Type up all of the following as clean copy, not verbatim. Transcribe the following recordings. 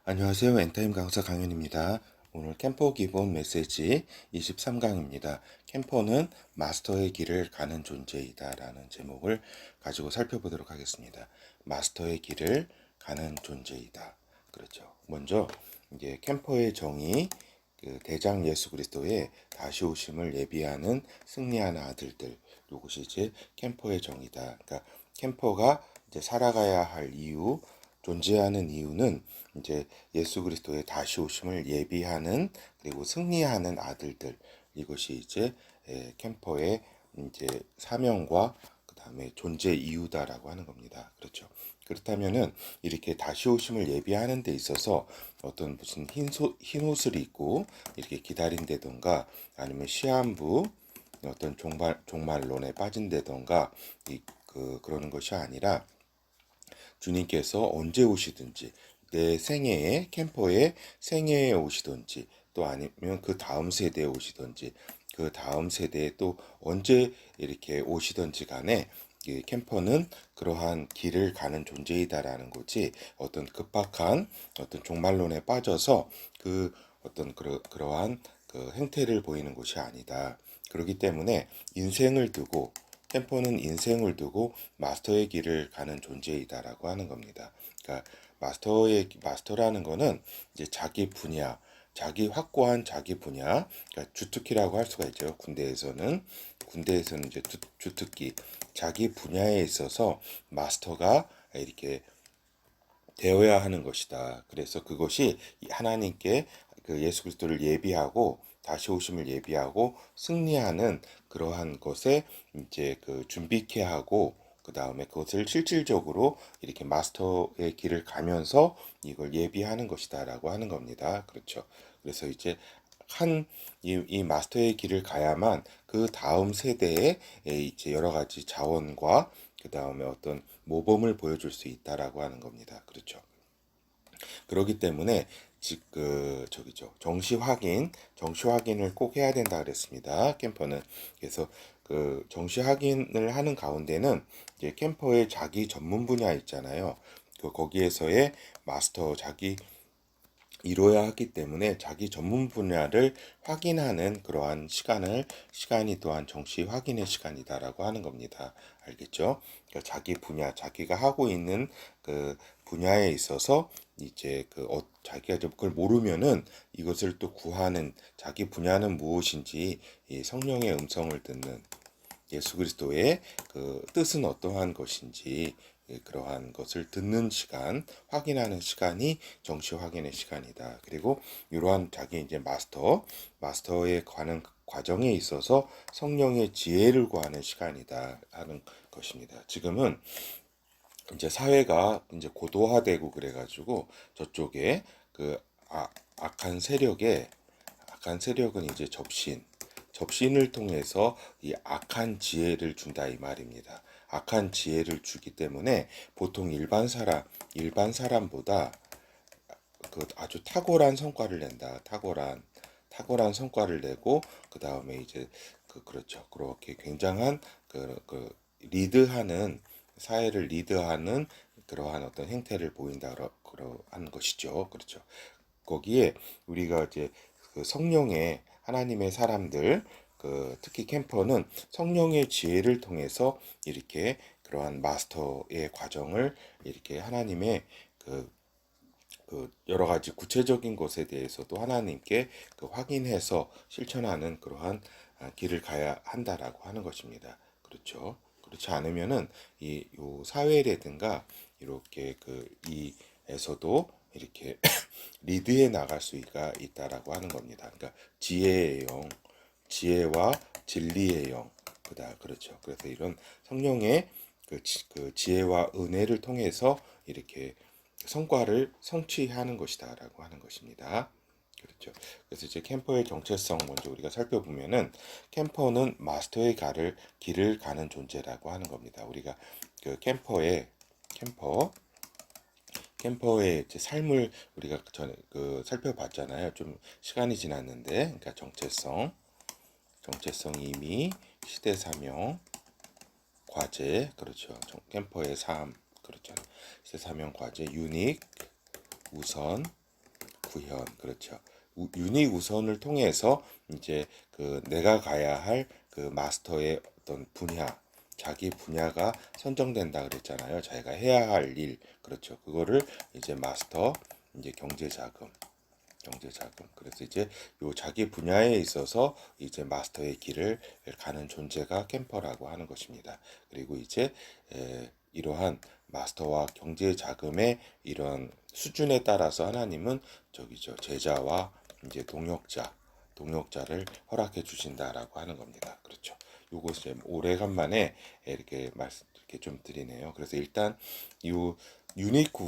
안녕하세요. 엔타임 강사 강윤입니다. 오늘 캠퍼 기본 메시지 23강입니다. 캠퍼는 마스터의 길을 가는 존재이다 라는 제목을 가지고 살펴보도록 하겠습니다. 마스터의 길을 가는 존재이다. 그렇죠. 먼저 이제 캠퍼의 정의, 대장 예수 그리스도의 다시 오심을 예비하는 승리하는 아들들, 이것이 이제 캠퍼의 정의다. 그러니까 캠퍼가 이제 살아가야 할 이유, 존재하는 이유는 이제 예수 그리스도의 다시 오심을 예비하는 그리고 승리하는 아들들, 이것이 이제 캠퍼의 이제 사명과 그다음에 존재 이유다라고 하는 겁니다. 그렇죠. 그렇다면은 이렇게 다시 오심을 예비하는 데 있어서 어떤 무슨 흰 옷을 입고 이렇게 기다린다던가 아니면 시한부 어떤 종말론에 빠진다던가 그러는 것이 아니라 주님께서 언제 오시든지 내 생애에 캠퍼에 생애에 오시든지 또 아니면 그 다음 세대에 오시든지 그 다음 세대에 또 언제 이렇게 오시든지 간에 이 캠퍼는 그러한 길을 가는 존재이다라는 거지 어떤 급박한 어떤 종말론에 빠져서 그 어떤 그러한 그 행태를 보이는 것이 아니다. 그렇기 때문에 인생을 두고 캠퍼는 인생을 두고 마스터의 길을 가는 존재이다라고 하는 겁니다. 그러니까 마스터라는 거는 이제 자기 분야, 자기 확고한 자기 분야, 그러니까 주특기라고 할 수가 있죠. 군대에서는 이제 주특기, 자기 분야에 있어서 마스터가 이렇게 되어야 하는 것이다. 그래서 그것이 하나님께 그 예수 그리스도를 예비하고 다시 오심을 예비하고 승리하는 그러한 것에 이제 그 준비케 하고 그 다음에 그것을 실질적으로 이렇게 마스터의 길을 가면서 이걸 예비하는 것이다라고 하는 겁니다. 그렇죠. 그래서 이제 이 마스터의 길을 가야만 그 다음 세대에 이제 여러 가지 자원과 그 다음에 어떤 모범을 보여줄 수 있다라고 하는 겁니다. 그렇죠. 그렇기 때문에 정시 확인을 꼭 해야 된다 그랬습니다. 캠퍼는 그래서 그 정시 확인을 하는 가운데는 이제 캠퍼의 자기 전문 분야 있잖아요. 거기에서의 마스터 자기 이뤄야 하기 때문에 자기 전문 분야를 확인하는 그러한 시간이 또한 정시 확인의 시간이다라고 하는 겁니다. 알겠죠? 그러니까 자기 분야, 자기가 하고 있는 그 분야에 있어서 이제 자기가 그걸 모르면은 이것을 또 구하는 자기 분야는 무엇인지 이 성령의 음성을 듣는 예수 그리스도의 그 뜻은 어떠한 것인지 그러한 것을 듣는 시간, 확인하는 시간이 정시 확인의 시간이다. 그리고 이러한 자기 이제 마스터에 관한 과정에 있어서 성령의 지혜를 구하는 시간이다 하는 것입니다. 지금은 이제 사회가 이제 고도화되고 그래가지고 저쪽에 그 악한 세력은 이제 접신을 통해서 이 악한 지혜를 준다 이 말입니다. 악한 지혜를 주기 때문에 보통 일반 사람보다 그 아주 탁월한 성과를 낸다. 탁월한 성과를 내고 그 다음에 이제 그렇죠. 그렇게 굉장한 리드하는 사회를 리드하는 그러한 어떤 행태를 보인다 그러한 것이죠. 그렇죠. 거기에 우리가 이제 그 성령의 하나님의 사람들 특히 캠퍼는 성령의 지혜를 통해서 이렇게 그러한 마스터의 과정을 이렇게 하나님의 여러 가지 구체적인 것에 대해서도 하나님께 확인해서 실천하는 그러한 길을 가야 한다라고 하는 것입니다. 그렇죠. 그렇지 않으면은 요 사회라든가 이렇게 이에서도 이렇게 리드해 나갈 수가 있다라고 하는 겁니다. 그러니까 지혜의 영, 지혜와 진리의 영, 그렇죠. 그래서 이런 성령의 그 지혜와 은혜를 통해서 이렇게 성과를 성취하는 것이다라고 하는 것입니다. 그렇죠. 그래서 이제 캠퍼의 정체성 먼저 우리가 살펴보면은 캠퍼는 마스터의 길을 가는 존재라고 하는 겁니다. 우리가 그 캠퍼의 이제 삶을 우리가 전에 살펴봤잖아요. 좀 시간이 지났는데, 그러니까 정체성 이미 시대 사명, 과제, 그렇죠. 캠퍼의 삶, 그렇죠. 시대 사명, 과제, 유닉, 우선, 구현, 그렇죠. 유닛 우선을 통해서 이제 그 내가 가야 할 그 마스터의 어떤 분야, 자기 분야가 선정된다 그랬잖아요. 자기가 해야 할 일, 그렇죠. 그거를 이제 마스터, 이제 경제 자금. 그래서 이제 요 자기 분야에 있어서 이제 마스터의 길을 가는 존재가 캠퍼라고 하는 것입니다. 그리고 이제 이러한 마스터와 경제 자금의 이런 수준에 따라서 하나님은 저기죠, 제자와 이제 동역자를 허락해 주신다라고 하는 겁니다. 그렇죠. 요것을 오래간만에 이렇게 좀 드리네요. 그래서 일단 이 유니크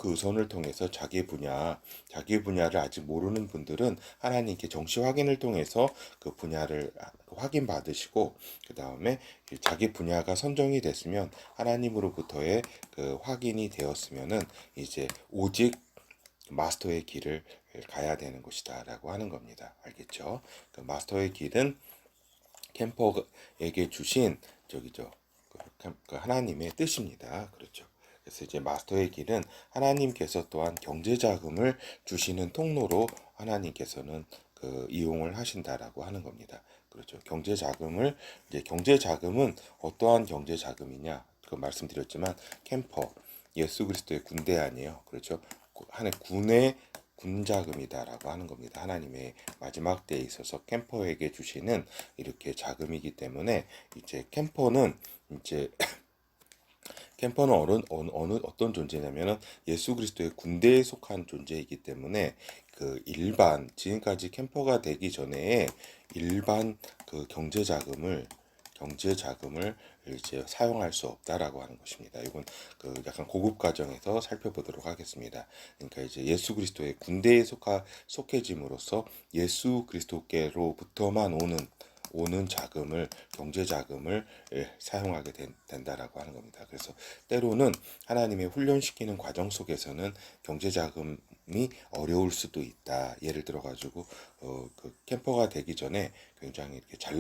우선을 통해서 자기 분야를 아직 모르는 분들은 하나님께 정시 확인을 통해서 그 분야를 확인 받으시고, 그 다음에 자기 분야가 선정이 됐으면 하나님으로부터의 그 확인이 되었으면은 이제 오직 마스터의 길을 가야 되는 것이다라고 하는 겁니다. 알겠죠? 그 마스터의 길은 캠퍼에게 주신 저기죠, 그 하나님의 뜻입니다. 그렇죠. 그래서 이제 마스터의 길은 하나님께서 또한 경제 자금을 주시는 통로로 하나님께서는 그 이용을 하신다라고 하는 겁니다. 그렇죠. 경제 자금은 어떠한 경제 자금이냐? 그 말씀드렸지만 캠퍼, 예수 그리스도의 군대 아니에요. 그렇죠. 하나의 군자금이다라고 하는 겁니다. 하나님의 마지막 때에 있어서 캠퍼에게 주시는 이렇게 자금이기 때문에 이제 이제 캠퍼는 어떤 존재냐면은 예수 그리스도의 군대에 속한 존재이기 때문에 그 지금까지 캠퍼가 되기 전에 일반 그 경제 자금을 이제 사용할 수 없다라고 하는 것입니다. 이건 그 약간 고급 과정에서 살펴보도록 하겠습니다. 그러니까 이제 예수 그리스도의 군대에 속해짐으로써 예수 그리스도께로부터만 오는 경제 자금을 사용하게 된다라고 하는 겁니다. 그래서 때로는 하나님의 훈련시키는 과정 속에서는 경제 자금이 어려울 수도 있다. 예를 들어 가지고 그 캠퍼가 되기 전에 굉장히 이렇게 잘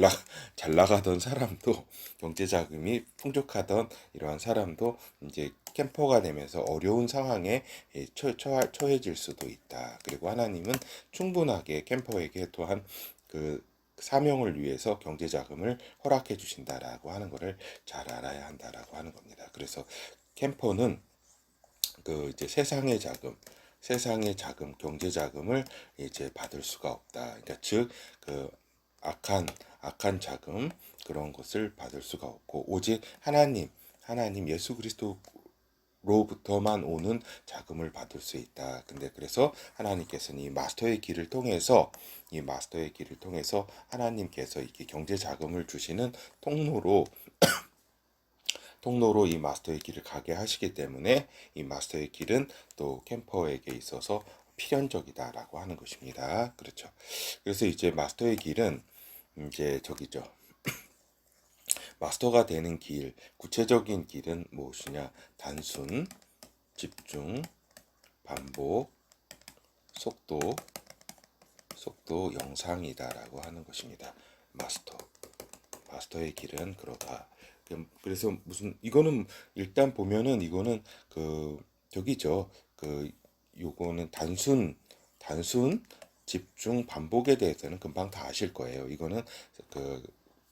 나가던 사람도, 경제 자금이 풍족하던 이러한 사람도 이제 캠퍼가 되면서 어려운 상황에 처해질 수도 있다. 그리고 하나님은 충분하게 캠퍼에게 또한 그 사명을 위해서 경제 자금을 허락해 주신다라고 하는 것을 잘 알아야 한다라고 하는 겁니다. 그래서 캠퍼는 그 이제 세상의 자금, 경제 자금을 이제 받을 수가 없다. 그러니까 즉 그 악한 자금, 그런 것을 받을 수가 없고 오직 하나님 예수 그리스도로부터만 오는 자금을 받을 수 있다. 근데 그래서 하나님께서는 이 마스터의 길을 통해서 하나님께서 이렇게 경제 자금을 주시는 통로로 이 마스터의 길을 가게 하시기 때문에 이 마스터의 길은 또 캠퍼에게 있어서 필연적이다라고 하는 것입니다. 그렇죠. 그래서 이제 마스터의 길은 이제 저기죠. 마스터가 되는 구체적인 길은 무엇이냐? 단순, 집중, 반복, 속도, 영상이다라고 하는 것입니다. 마스터의 길은 그러다. 그래서 이거는 일단 보면은 이거는 그 저기죠. 요거는 단순 집중 반복에 대해서는 금방 다 아실 거예요. 이거는 그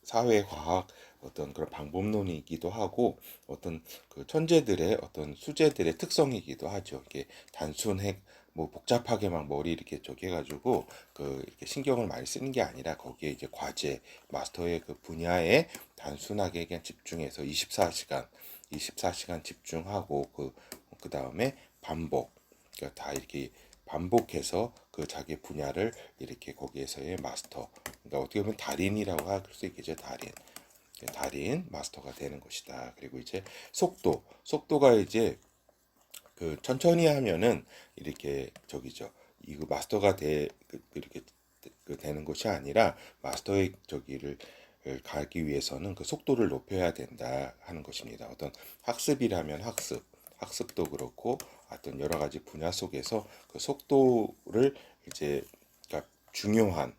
사회과학 어떤 그런 방법론이기도 하고 어떤 그 천재들의 어떤 수재들의 특성이기도 하죠. 이게 단순해 뭐 복잡하게 막 머리 이렇게 저기 해가지고 이렇게 신경을 많이 쓰는 게 아니라 거기에 이제 마스터의 그 분야에 단순하게 그냥 집중해서 24시간 집중하고 그 다음에 그러니까 다 이렇게 반복해서 그 자기 분야를 이렇게 거기에서의 마스터, 그러니까 어떻게 보면 달인이라고 할 수 있겠죠. 달인 마스터가 되는 것이다. 그리고 이제 속도가 이제 그 천천히 하면은 이렇게 저기죠. 이거 마스터가 이렇게 되는 것이 아니라 마스터의 저기를 가기 위해서는 그 속도를 높여야 된다 하는 것입니다. 어떤 학습이라면 학습도 그렇고 어떤 여러 가지 분야 속에서 그 속도를 이제 그러니까 중요한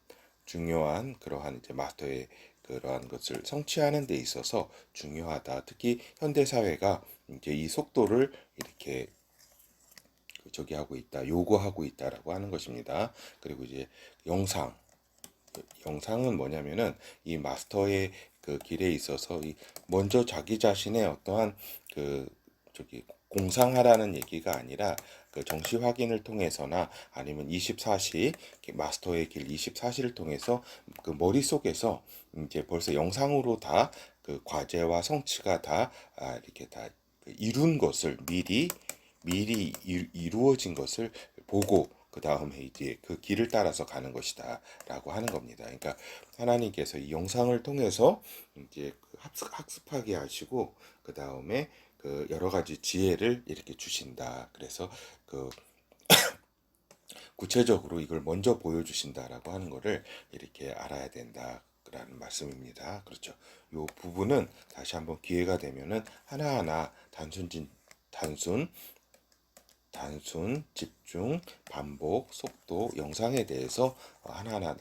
그러한 이제 마스터의 그러한 것을 성취하는 데 있어서 중요하다. 특히 현대 사회가 이제 이 속도를 이렇게 저기 하고 있다, 요구하고 있다라고 하는 것입니다. 그리고 이제 영상은 뭐냐면은 이 마스터의 그 길에 있어서 먼저 자기 자신의 어떠한 그 저기 공상하라는 얘기가 아니라 그 정시 확인을 통해서나 아니면 24시 마스터의 길 24시를 통해서 그 머릿속에서 이제 벌써 영상으로 다 그 과제와 성취가 다 이렇게 다 이룬 것을 미리 이루어진 것을 보고 그 다음에 이제 그 길을 따라서 가는 것이다라고 하는 겁니다. 그러니까 하나님께서 이 영상을 통해서 이제 학습하게 하시고 그 다음에 그 여러 가지 지혜를 이렇게 주신다. 그래서 그 구체적으로 이걸 먼저 보여주신다라고 하는 것을 이렇게 알아야 된다라는 말씀입니다. 그렇죠. 이 부분은 다시 한번 기회가 되면은 하나하나 단순, 집중, 반복, 속도, 영상에 대해서 하나하나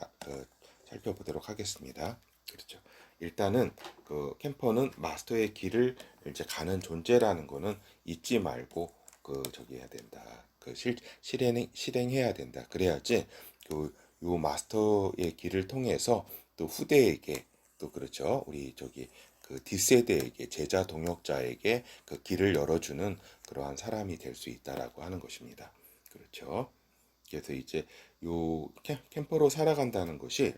살펴보도록 하겠습니다. 그렇죠. 일단은 그 캠퍼는 마스터의 길을 이제 가는 존재라는 거는 잊지 말고 그 저기 해야 된다. 그 실행해야 된다. 그래야지 그 요 마스터의 길을 통해서 또 후대에게 또 그렇죠. 우리 저기 그 뒷세대에게 제자 동역자에게 그 길을 열어주는 그러한 사람이 될 수 있다라고 하는 것입니다. 그렇죠. 그래서 이제 요 캠퍼로 살아간다는 것이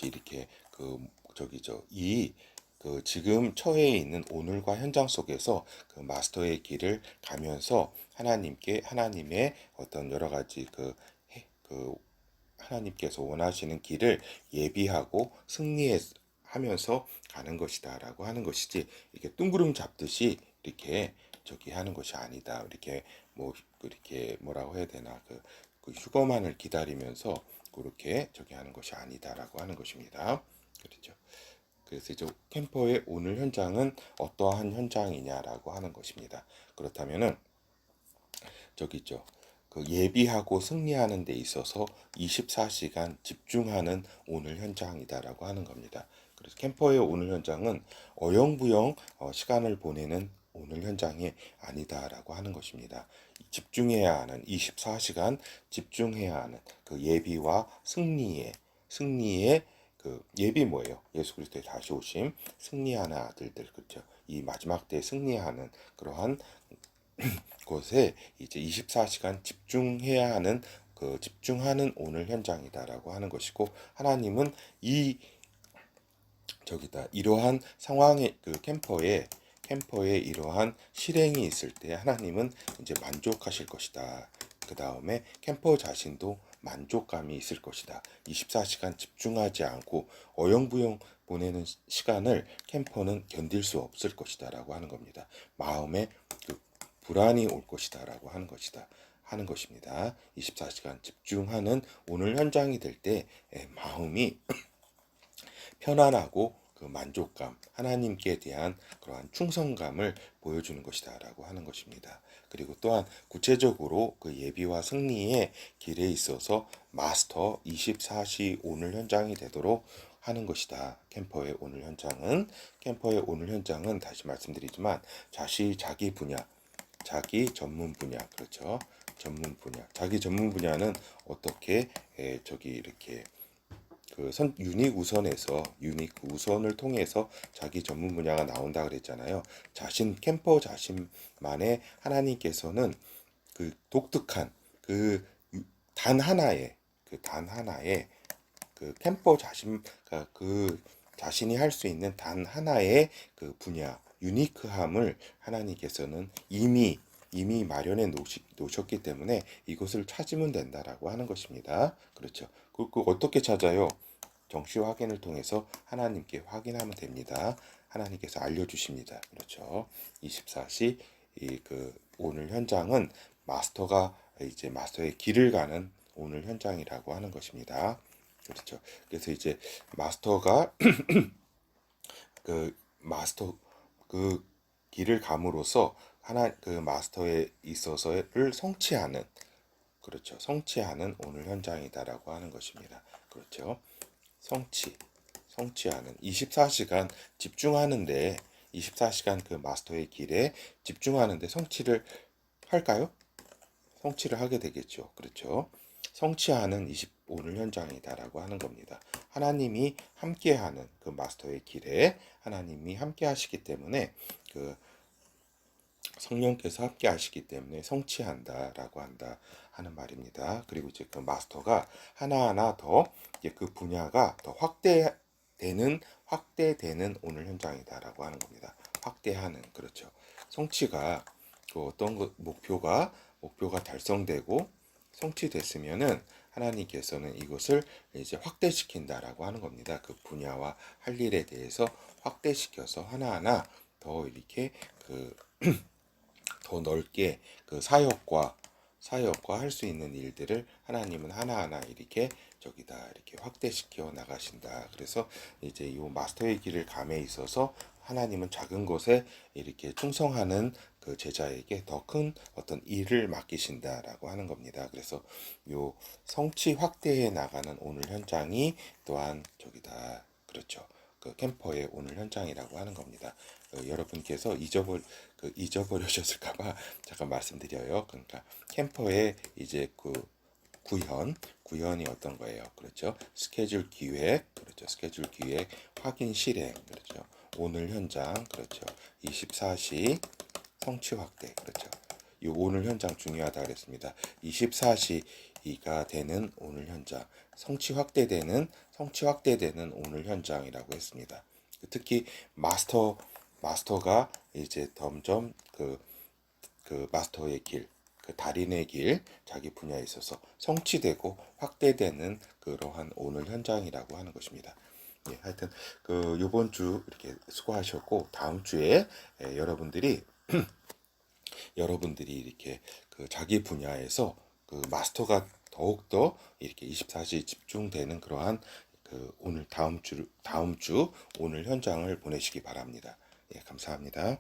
이렇게 그 저기 이 그 지금 처해 있는 오늘과 현장 속에서 그 마스터의 길을 가면서 하나님의 어떤 여러 가지 그 하나님께서 원하시는 길을 예비하고 승리하면서 가는 것이다라고 하는 것이지 이렇게 뚱구름 잡듯이 이렇게 저기 하는 것이 아니다. 이렇게 뭐 이렇게 뭐라고 해야 되나 그 휴거만을 기다리면서 그렇게 저기 하는 것이 아니다라고 하는 것입니다. 그렇죠. 그래서 이제 캠퍼의 오늘 현장은 어떠한 현장이냐라고 하는 것입니다. 그렇다면은 저기 있죠. 그 예비하고 승리하는 데 있어서 24시간 집중하는 오늘 현장이다라고 하는 겁니다. 그래서 캠퍼의 오늘 현장은 어영부영 시간을 보내는 오늘 현장이 아니다라고 하는 것입니다. 집중해야 하는 24시간 집중해야 하는 그 예비와 승리의 그 예비 뭐예요? 예수 그리스도의 다시 오심, 승리하는 아들들 그렇죠. 이 마지막 때 승리하는 그러한 곳에 이제 24시간 집중해야 하는 그 집중하는 오늘 현장이다라고 하는 것이고 하나님은 이 저기다 이러한 상황의 그 캠퍼에 이러한 실행이 있을 때 하나님은 이제 만족하실 것이다. 그 다음에 캠퍼 자신도 만족감이 있을 것이다. 24시간 집중하지 않고 어영부영 보내는 시간을 캠퍼는 견딜 수 없을 것이다라고 하는 겁니다. 마음에 그 불안이 올 것이다라고 하는 것입니다. 24시간 집중하는 오늘 현장이 될 때 마음이 편안하고 그 만족감, 하나님께 대한 그러한 충성감을 보여주는 것이다라고 하는 것입니다. 그리고 또한 구체적으로 그 예비와 승리의 길에 있어서 마스터 24시 오늘 현장이 되도록 하는 것이다. 캠퍼의 오늘 현장은 다시 말씀드리지만 자기 분야, 자기 전문 분야, 그렇죠. 자기 전문 분야는 어떻게 저기 이렇게 그 유닉 우선을 통해서 자기 전문 분야가 나온다 그랬잖아요. 캠퍼 자신만의 하나님께서는 그 독특한 그 단 하나의 그 캠퍼 그 자신이 할 수 있는 단 하나의 그 분야 유니크함을 하나님께서는 이미 마련해 놓으셨기 때문에 이것을 찾으면 된다라고 하는 것입니다. 그렇죠. 그 어떻게 찾아요? 정시 확인을 통해서 하나님께 확인하면 됩니다. 하나님께서 알려주십니다. 그렇죠. 24시 그 오늘 현장은 마스터의 길을 가는 오늘 현장이라고 하는 것입니다. 그렇죠. 그래서 이제 마스터가 그 마스터 그 길을 감으로써 그 마스터에 있어서를 성취하는 그렇죠. 성취하는 오늘 현장이다라고 하는 것입니다. 그렇죠. 성취하는 24시간 집중하는데 24시간 그 마스터의 길에 집중하는데 성취를 할까요? 성취를 하게 되겠죠. 그렇죠. 성취하는 오늘 현장이다라고 하는 겁니다. 하나님이 함께하는 그 마스터의 길에 하나님이 함께 하시기 때문에 그 성령께서 함께 하시기 때문에 성취한다라고 한다 하는 말입니다. 그리고 이제 그 마스터가 하나하나 더 이제 그 분야가 더 확대되는 오늘 현장이다라고 하는 겁니다. 확대하는 그렇죠. 성취가 그 어떤 목표가 달성되고 성취됐으면은 하나님께서는 이것을 이제 확대시킨다라고 하는 겁니다. 그 분야와 할 일에 대해서 확대시켜서 하나하나 더 이렇게 더 넓게 그 사역과 할 수 있는 일들을 하나님은 하나하나 이렇게 저기다 이렇게 확대시켜 나가신다. 그래서 이제 이 마스터의 길을 감에 있어서 하나님은 작은 것에 이렇게 충성하는 그 제자에게 더 큰 어떤 일을 맡기신다라고 하는 겁니다. 그래서 요 성취 확대해 나가는 오늘 현장이 또한 저기다 그렇죠. 그 캠퍼의 오늘 현장이라고 하는 겁니다. 여러분께서 잊어버리셨을까봐 잠깐 말씀드려요. 그러니까 캠퍼의 이제 그 구현이 어떤 거예요? 그렇죠. 스케줄 기획, 그렇죠. 스케줄 기획, 확인 실행, 그렇죠. 오늘 현장, 그렇죠. 24시 성취 확대, 그렇죠. 이 오늘 현장 중요하다 그랬습니다. 24시가 되는 오늘 현장, 성취 확대되는 오늘 현장이라고 했습니다. 특히 마스터가 이제 점점 그 마스터의 길, 그 달인의 길, 자기 분야에 있어서 성취되고 확대되는 그러한 오늘 현장이라고 하는 것입니다. 예, 하여튼 그 요번 주 이렇게 수고하셨고 다음 주에 여러분들이 이렇게 그 자기 분야에서 그 마스터가 더욱더 이렇게 24시 집중되는 그러한 그 오늘 다음 주 오늘 현장을 보내시기 바랍니다. 예, 감사합니다.